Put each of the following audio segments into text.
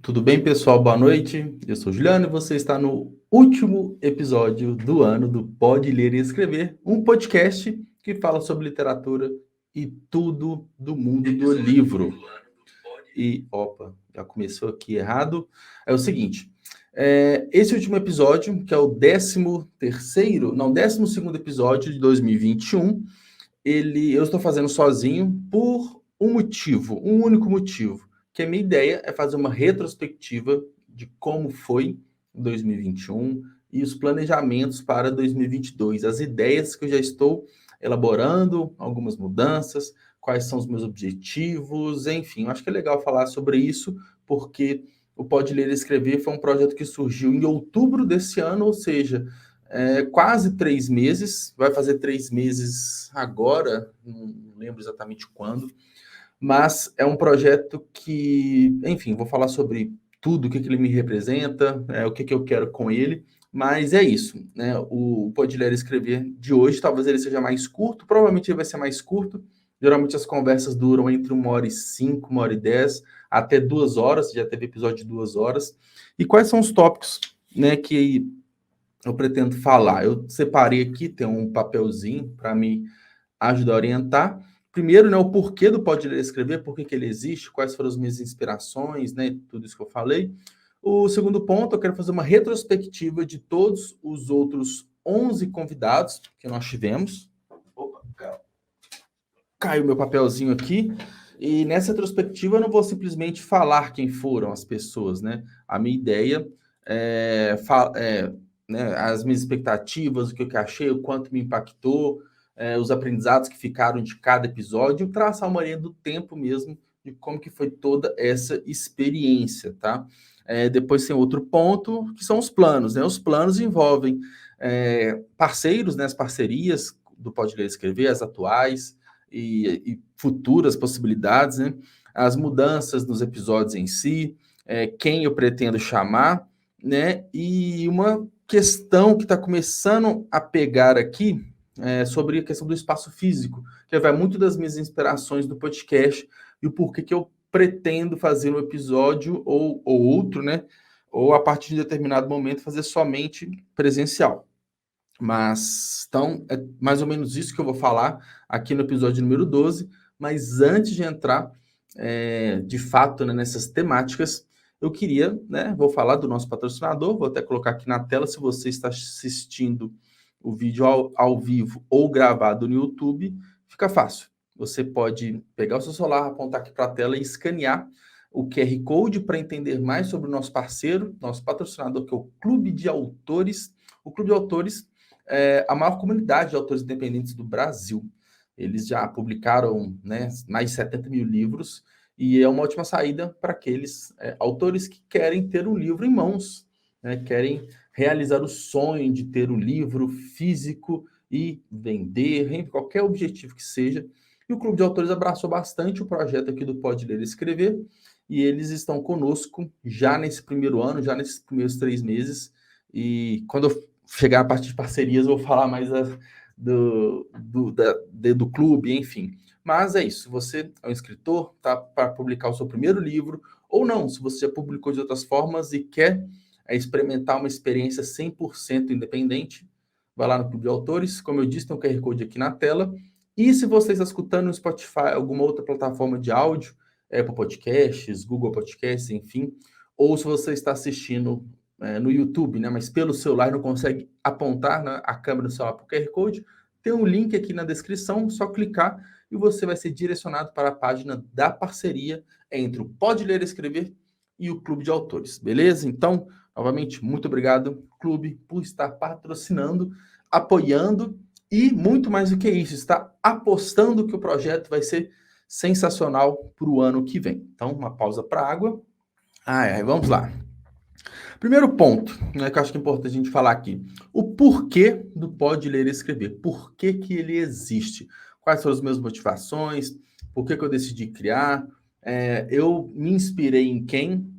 Tudo bem, pessoal? Boa noite. Eu sou o Juliano e você está no último episódio do ano do Pode Ler e Escrever, um podcast que fala sobre literatura e tudo do mundo do livro. Opa, já começou aqui errado. É o seguinte, esse último episódio, que é o 12º episódio de 2021, eu estou fazendo sozinho por um motivo, um único motivo, que a minha ideia é fazer uma retrospectiva de como foi 2021 e os planejamentos para 2022, as ideias que eu já estou elaborando, algumas mudanças, quais são os meus objetivos, enfim, eu acho que é legal falar sobre isso, porque o Pode Ler e Escrever foi um projeto que surgiu em outubro desse ano, ou seja, quase 3 meses, vai fazer 3 meses agora, não lembro exatamente quando, mas é um projeto que, enfim, vou falar sobre tudo, o que ele me representa, o que eu quero com ele, mas é isso, né? O Pode Ler e Escrever de hoje, talvez ele seja mais curto, provavelmente ele vai ser mais curto, geralmente as conversas duram entre 1h05, 1h10, até 2 horas, já teve episódio de 2 horas, e quais são os tópicos, né, que eu pretendo falar? Eu separei aqui, tem um papelzinho para me ajudar a orientar. Primeiro, né, o porquê do Pode Ler e Escrever, por que ele existe, quais foram as minhas inspirações, né, tudo isso que eu falei. O segundo ponto, eu quero fazer uma retrospectiva de todos os outros 11 convidados que nós tivemos. Opa, caiu meu papelzinho aqui. E nessa retrospectiva eu não vou simplesmente falar quem foram as pessoas, né? A minha ideia é, né, as minhas expectativas, o que eu achei, o quanto me impactou, os aprendizados que ficaram de cada episódio, traçar uma linha do tempo mesmo de como que foi toda essa experiência, tá? Depois tem outro ponto, que são os planos, né? Os planos envolvem parceiros, né? As parcerias do Pode Ler e Escrever, as atuais e futuras possibilidades, né? As mudanças nos episódios em si, quem eu pretendo chamar, né? E uma questão que está começando a pegar aqui sobre a questão do espaço físico, que vai muito das minhas inspirações do podcast e o porquê que eu pretendo fazer um episódio ou outro, né? Ou a partir de determinado momento fazer somente presencial. Mas, então, é mais ou menos isso que eu vou falar aqui no episódio número 12. Mas antes de entrar, de fato, né, nessas temáticas, eu queria, né, vou falar do nosso patrocinador, vou até colocar aqui na tela, se você está assistindo o vídeo ao vivo ou gravado no YouTube, fica fácil. Você pode pegar o seu celular, apontar aqui para a tela e escanear o QR Code para entender mais sobre o nosso parceiro, nosso patrocinador, que é o Clube de Autores. O Clube de Autores a maior comunidade de autores independentes do Brasil. Eles já publicaram, né, mais de 70 mil livros e é uma ótima saída para aqueles autores que querem ter um livro em mãos, né, querem realizar o sonho de ter um livro físico e vender, em qualquer objetivo que seja. E o Clube de Autores abraçou bastante o projeto aqui do Pode Ler e Escrever, e eles estão conosco já nesse primeiro ano, já nesses primeiros 3 meses. E quando eu chegar a parte de parcerias, eu vou falar mais do clube, enfim. Mas é isso, se você é um escritor, tá para publicar o seu primeiro livro, ou não, se você já publicou de outras formas e quer experimentar uma experiência 100% independente, vai lá no Clube de Autores, como eu disse, tem um QR Code aqui na tela, e se você está escutando no Spotify, alguma outra plataforma de áudio, Apple Podcasts, Google Podcasts, enfim, ou se você está assistindo no YouTube, né, mas pelo celular não consegue apontar, né, a câmera do celular para o QR Code, tem um link aqui na descrição, só clicar e você vai ser direcionado para a página da parceria entre o Pode Ler e Escrever e o Clube de Autores, beleza? Então, novamente, muito obrigado, Clube, por estar patrocinando, apoiando e, muito mais do que isso, está apostando que o projeto vai ser sensacional para o ano que vem. Então, uma pausa para água. Vamos lá. Primeiro ponto, né, que eu acho que é importante a gente falar aqui. O porquê do Pode Ler e Escrever. Por que que ele existe? Quais foram as minhas motivações? Por que que eu decidi criar? Eu me inspirei em quem?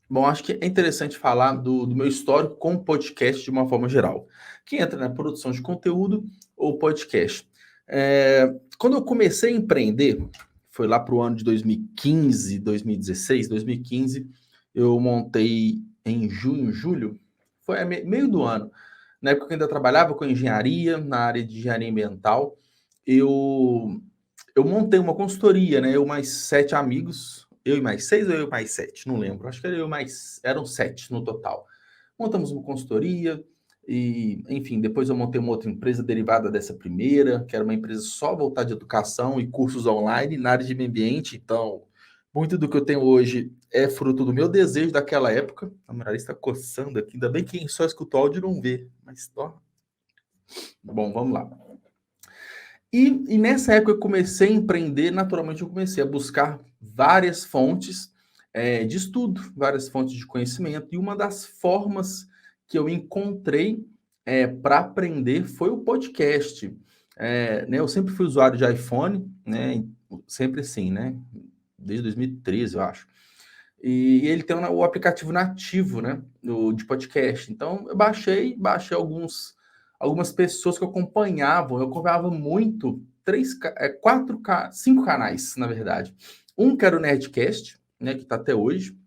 Bom, acho que é interessante falar do meu histórico com o podcast de uma forma geral. Quem entra na produção de conteúdo ou podcast. Quando eu comecei a empreender, foi lá para o ano de 2015, 2016, 2015, eu montei em junho, julho, foi meio do ano. Na época que eu ainda trabalhava com engenharia, na área de engenharia ambiental, eu, eu montei uma consultoria, né? Eu mais 7 amigos, eu e mais 6 ou eu e mais 7, não lembro. Acho que era eu mais, eram 7 no total. Montamos uma consultoria e, enfim, depois eu montei uma outra empresa derivada dessa primeira, que era uma empresa só voltada de educação e cursos online na área de meio ambiente. Então, muito do que eu tenho hoje é fruto do meu desejo daquela época. A minha nariz está coçando aqui, ainda bem que quem só escuta o áudio não vê, mas ó. Bom, vamos lá. E nessa época eu comecei a empreender, naturalmente eu comecei a buscar várias fontes de estudo, várias fontes de conhecimento, e uma das formas que eu encontrei para aprender foi o podcast. Né, eu sempre fui usuário de iPhone, né, sempre assim, né, desde 2013, eu acho. E ele tem o aplicativo nativo, né, de podcast. Então, eu baixei algumas pessoas que eu acompanhava muito, cinco canais, na verdade. Um que era o Nerdcast, né, que está até hoje.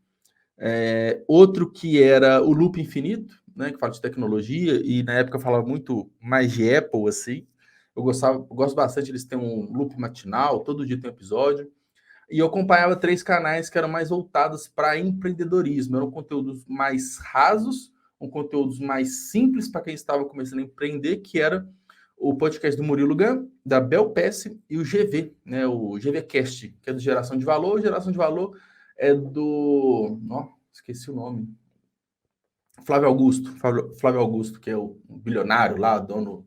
Outro que era o Loop Infinito, né, que fala de tecnologia, e na época eu falava muito mais de Apple, assim. Eu gosto bastante, eles têm um loop matinal, todo dia tem um episódio. E eu acompanhava 3 canais que eram mais voltados para empreendedorismo. Eram conteúdos mais rasos, conteúdos mais simples para quem estava começando a empreender, que era o podcast do Murilo Gun, da Bel Pesce e o GV, né? O GVcast, que é do Geração de Valor. Geração de Valor é do... esqueci o nome. Flávio Augusto, que é o bilionário lá, dono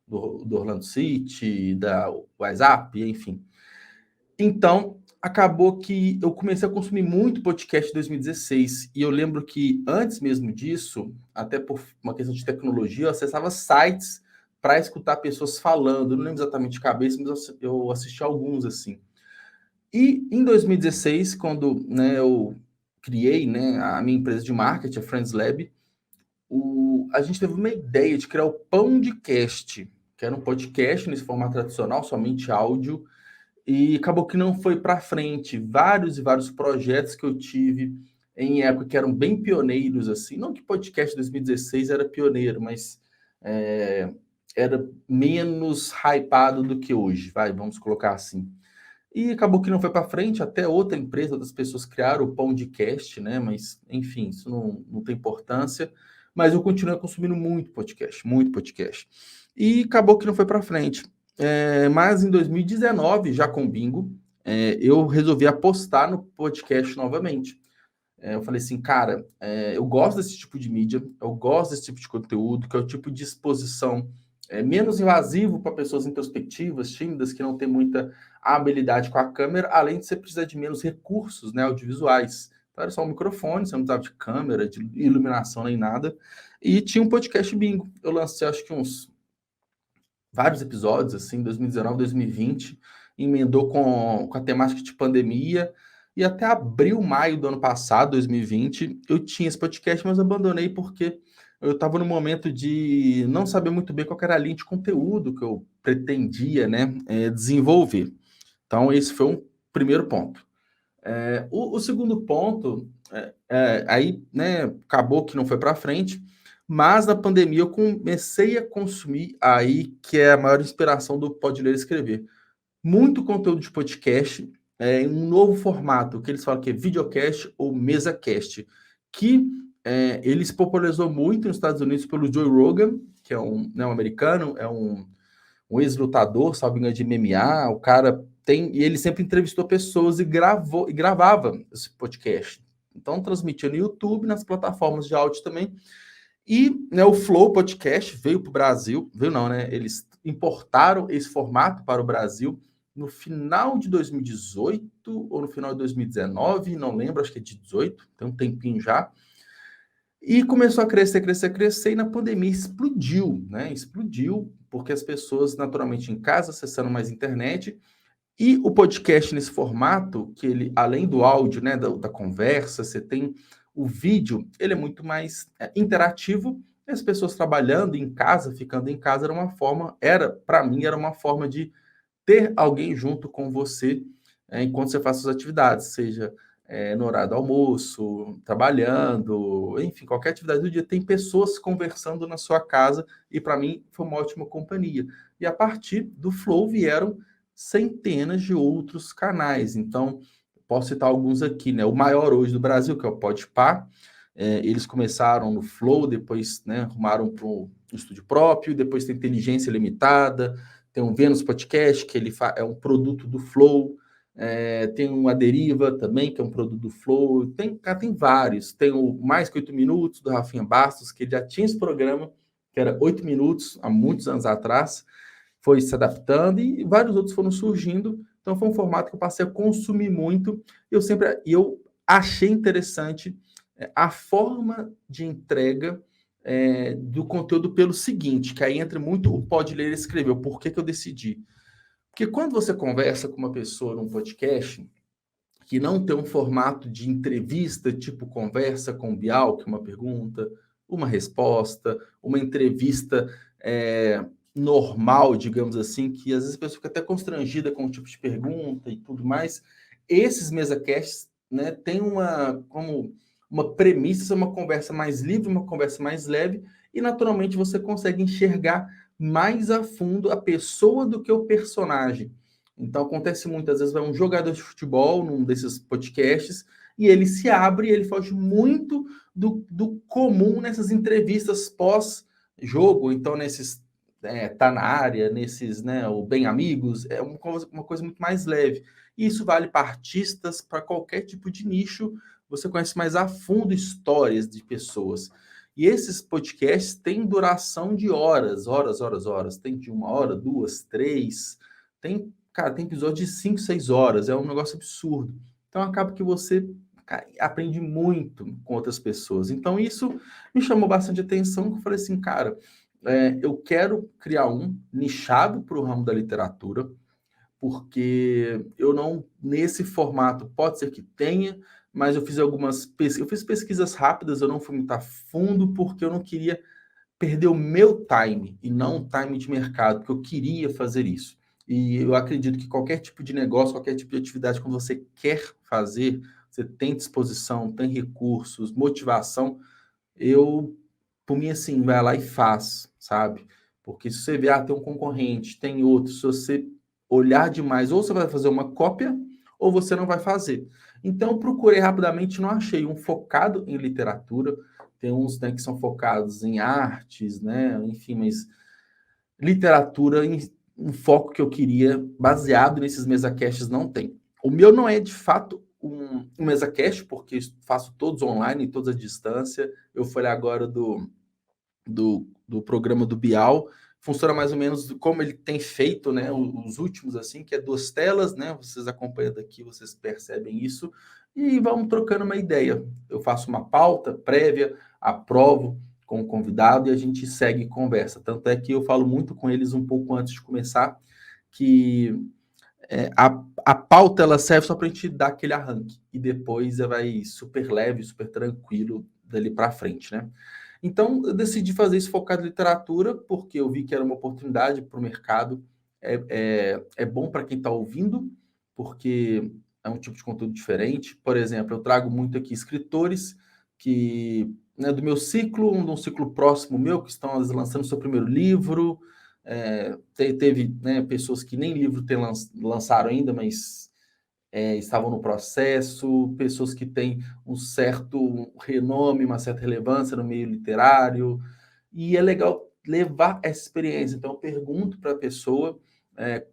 do Orlando City, da WhatsApp, enfim. Então, acabou que eu comecei a consumir muito podcast em 2016. E eu lembro que antes mesmo disso, até por uma questão de tecnologia, eu acessava sites para escutar pessoas falando. Eu não lembro exatamente de cabeça, mas eu assisti alguns assim. E em 2016, quando né, eu criei né, a minha empresa de marketing, a Friends Lab, a gente teve uma ideia de criar o Pão de Cast, que era um podcast nesse formato tradicional, somente áudio, e acabou que não foi para frente. Vários e vários projetos que eu tive em época que eram bem pioneiros, assim. Não que podcast 2016 era pioneiro, mas é, era menos hypado do que hoje, vamos colocar assim. E acabou que não foi para frente, até outra empresa, outras pessoas criaram o Pondcast, né? Mas, enfim, isso não tem importância. Mas eu continuei consumindo muito podcast, muito podcast. E acabou que não foi para frente. Mas em 2019, já com o Bingo, eu resolvi apostar no podcast novamente. Eu falei assim, cara, eu gosto desse tipo de mídia, eu gosto desse tipo de conteúdo, que é o tipo de exposição menos invasivo para pessoas introspectivas, tímidas, que não têm muita habilidade com a câmera, além de você precisar de menos recursos, né, audiovisuais. Então era só um microfone, você não precisava de câmera, de iluminação nem nada. E tinha um podcast Bingo. Eu lancei acho que vários episódios, assim, 2019, 2020, emendou com a temática de pandemia, e até abril, maio do ano passado, 2020, eu tinha esse podcast, mas abandonei porque eu estava no momento de não saber muito bem qual era a linha de conteúdo que eu pretendia, né, desenvolver. Então, esse foi um primeiro ponto. O segundo ponto, aí, né, acabou que não foi para frente, mas na pandemia eu comecei a consumir aí, que é a maior inspiração do Pode Ler e Escrever. Muito conteúdo de podcast em um novo formato, que eles falam que é videocast ou mesacast, que ele se popularizou muito nos Estados Unidos pelo Joe Rogan, que é um americano, é um ex-lutador, salvo engano, de MMA. O cara e ele sempre entrevistou pessoas e gravava esse podcast. Então transmitia no YouTube, nas plataformas de áudio também. E né, o Flow Podcast veio para o Brasil, veio não, né? Eles importaram esse formato para o Brasil no final de 2018 ou no final de 2019, não lembro, acho que é de 18, tem um tempinho já. E começou a crescer, crescer, crescer, e na pandemia explodiu, né? Explodiu, porque as pessoas, naturalmente, em casa, acessando mais internet, e o podcast nesse formato, que ele, além do áudio, né, da conversa, você tem o vídeo, ele é muito mais interativo, e as pessoas trabalhando em casa, ficando em casa, para mim, era uma forma de ter alguém junto com você enquanto você faz suas atividades, seja no horário do almoço, trabalhando, enfim, qualquer atividade do dia, tem pessoas conversando na sua casa, e para mim foi uma ótima companhia. E a partir do Flow vieram centenas de outros canais. Então, posso citar alguns aqui, né? O maior hoje do Brasil, que é o Podpah. Eles começaram no Flow, depois, né, arrumaram para um estúdio próprio, depois tem Inteligência Limitada, tem um Vênus Podcast, que é um produto do Flow. Tem uma Deriva também, que é um produto do Flow. Tem vários. Tem o Mais Que 8 Minutos, do Rafinha Bastos, que já tinha esse programa, que era 8 minutos, há muitos anos atrás. Foi se adaptando e vários outros foram surgindo. Então foi um formato que eu passei a consumir muito. Eu achei interessante a forma de entrega do conteúdo pelo seguinte, que aí entra muito o Pode Ler e Escrever. Por que eu decidi? Porque quando você conversa com uma pessoa num podcast que não tem um formato de entrevista, tipo conversa com o Bial, que é uma pergunta, uma resposta, uma entrevista normal, digamos assim, que às vezes a pessoa fica até constrangida com o tipo de pergunta e tudo mais. Esses mesacasts, né, tem como uma premissa, uma conversa mais livre, uma conversa mais leve, e naturalmente você consegue enxergar mais a fundo a pessoa do que o personagem. Então acontece muitas vezes, vai um jogador de futebol num desses podcasts e ele se abre, ele foge muito do comum nessas entrevistas pós-jogo, então nesses tá na área, nesses, né, o Bem Amigos, é uma coisa muito mais leve. E isso vale para artistas, para qualquer tipo de nicho, você conhece mais a fundo histórias de pessoas. E esses podcasts têm duração de horas, horas, horas, horas. Tem de 1 hora, 2, 3. Cara, tem episódio de 5, 6 horas. É um negócio absurdo. Então acaba que você aprende muito com outras pessoas. Então isso me chamou bastante atenção, que eu falei assim, cara, eu quero criar um nichado para o ramo da literatura, porque eu não, nesse formato, pode ser que tenha, mas eu fiz pesquisas rápidas, eu não fui muito a fundo, porque eu não queria perder o meu time, e não o time de mercado, porque eu queria fazer isso. E eu acredito que qualquer tipo de negócio, qualquer tipo de atividade, quando você quer fazer, você tem disposição, tem recursos, motivação, por mim, assim, vai lá e faz, sabe? Porque se você vê, tem um concorrente, tem outro, se você olhar demais, ou você vai fazer uma cópia, ou você não vai fazer. Então, eu procurei rapidamente, não achei um focado em literatura, tem uns, né, que são focados em artes, né, enfim, mas literatura, um foco que eu queria, baseado nesses mesacasts, não tem. O meu não é, de fato, um mesacast, porque faço todos online, todos à distância. Eu falei agora do programa do Bial, funciona mais ou menos como ele tem feito, né, os últimos, assim, que é 2 telas, né, vocês acompanham daqui, vocês percebem isso, e vamos trocando uma ideia. Eu faço uma pauta prévia, aprovo com o convidado e a gente segue conversa. Tanto é que eu falo muito com eles um pouco antes de começar, que a pauta ela serve só para a gente dar aquele arranque, e depois vai super leve, super tranquilo dali para frente, né? Então, eu decidi fazer isso focado em literatura, porque eu vi que era uma oportunidade para o mercado. É bom para quem está ouvindo, porque é um tipo de conteúdo diferente. Por exemplo, eu trago muito aqui escritores que, né, do meu ciclo, de um ciclo próximo meu, que estão lançando seu primeiro livro. Teve, né, pessoas que nem livro lançaram ainda, mas estavam no processo, pessoas que têm um certo renome, uma certa relevância no meio literário, e é legal levar essa experiência. Então, eu pergunto para a pessoa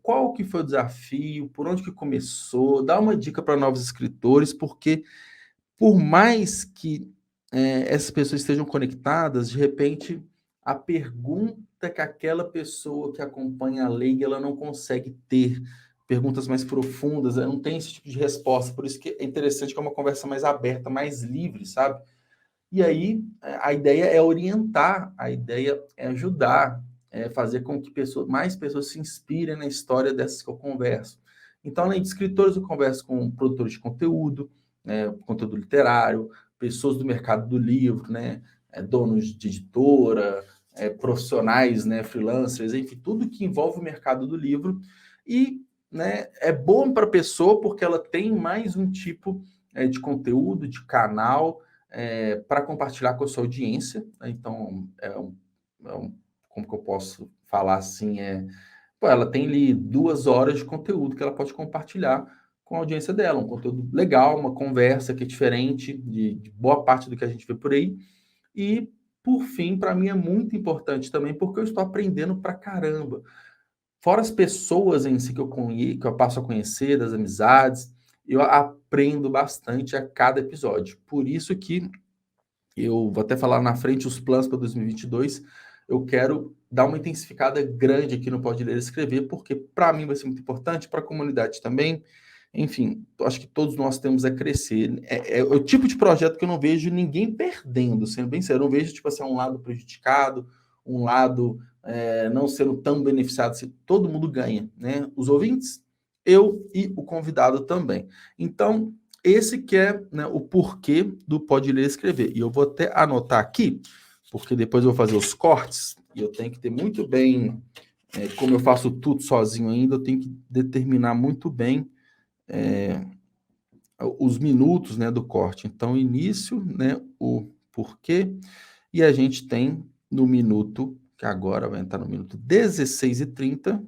qual que foi o desafio, por onde que começou, dá uma dica para novos escritores, porque por mais que essas pessoas estejam conectadas, de repente, a pergunta que aquela pessoa que acompanha a leiga, ela não consegue ter perguntas mais profundas, ela não tem esse tipo de resposta, por isso que é interessante que é uma conversa mais aberta, mais livre, sabe? E aí, a ideia é orientar, a ideia é ajudar, é fazer com que mais pessoas se inspirem na história dessas que eu converso. Então, além de escritores, eu converso com produtores de conteúdo, né, conteúdo literário, pessoas do mercado do livro, né, donos de editora, profissionais, né, freelancers, enfim, tudo que envolve o mercado do livro. E, né, é bom para a pessoa porque ela tem mais um tipo de conteúdo, de canal, para compartilhar com a sua audiência. Então, como que eu posso falar assim? Pô, ela tem ali 2 horas de conteúdo que ela pode compartilhar com a audiência dela, um conteúdo legal, uma conversa que é diferente de boa parte do que a gente vê por aí. E, por fim, para mim é muito importante também, porque eu estou aprendendo pra caramba. Fora as pessoas em si que eu passo a conhecer, das amizades, eu aprendo bastante a cada episódio. Por isso que eu vou até falar na frente os planos para 2022. Eu quero dar uma intensificada grande aqui no Pode Ler e Escrever, porque para mim vai ser muito importante, para a comunidade também. Enfim, acho que todos nós temos a crescer. É o tipo de projeto que eu não vejo ninguém perdendo, sendo bem sério. Eu não vejo, tipo assim, um lado prejudicado, um lado não sendo tão beneficiado, se todo mundo ganha, né? Os ouvintes, eu e o convidado também. Então, esse que é, né, o porquê do Pode Ler e Escrever. E eu vou até anotar aqui, porque depois eu vou fazer os cortes, e eu tenho que ter muito bem, como eu faço tudo sozinho ainda, eu tenho que determinar muito bem os minutos, né, do corte. Então, início, né, o porquê, e a gente tem no minuto, que agora vai entrar no minuto 16h30,